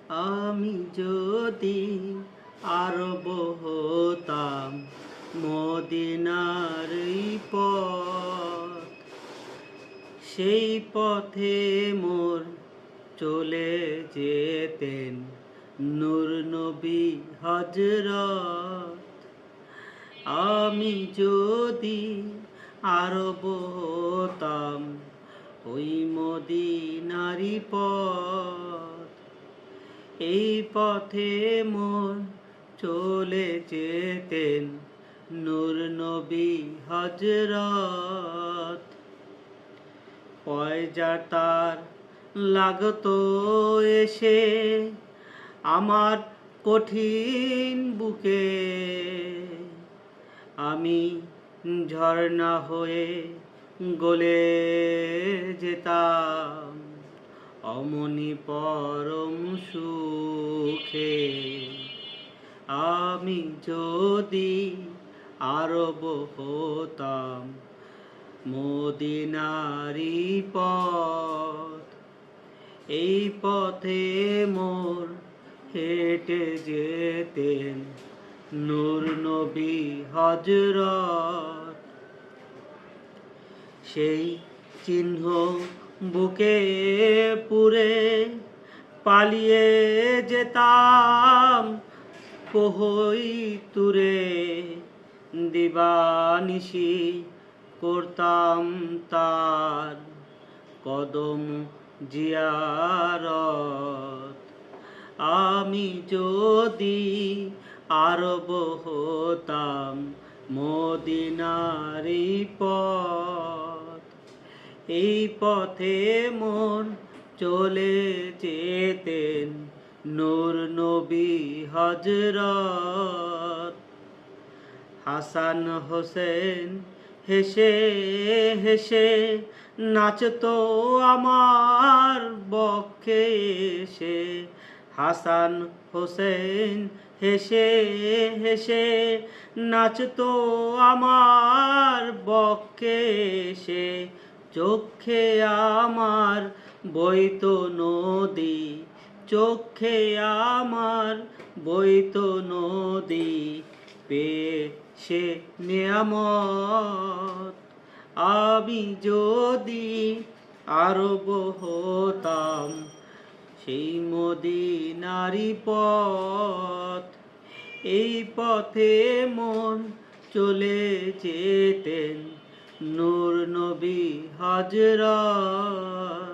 আমি যদি আরব হতাম মদিনার এই পথ, সেই পথে মোর চলে যেতেন নূর নবী হযরত। আমি যদি আরব হতাম ওই মদিনারি পথ, এই পথে মোর চলে যেতেন নূর নবী হযরত। পয়জা তার লাগতো এসে আমার কঠিন বুকে, আমি ঝর্ণা হয়ে গলে যেতাম অমনি পরম সুখে। আমি যদি আরব হতাম মদিনারি পথ, এই পথে মোর হেঁটে যেতেন নূর নবী হযরত। সেই চিহ্ন বুকে পুরে পালিয়ে যেতাম কোহিতুরে, দিবানিশি করতাম তার কদম জিয়ারত। আমি যদি আরব হতাম মদিনারি পথ, এই পথে মোর চলে যেতেন নূর নবী হযরত। হাসান হোসেন হেসে হেসে নাচতো আমার বক্ষে এসে, হাসান হোসেন হেসে হেসে নাচতো আমার বক্ষে এসে। চোখে আমার বইতো নদী, চোখে আমার বইতো নদী, পেয়ে সে নেয়ামত। আমি যদি আরব হতাম সেই মদিনারি পথ, এই পথে মন চলে যেতেন নূর নবী হযরত।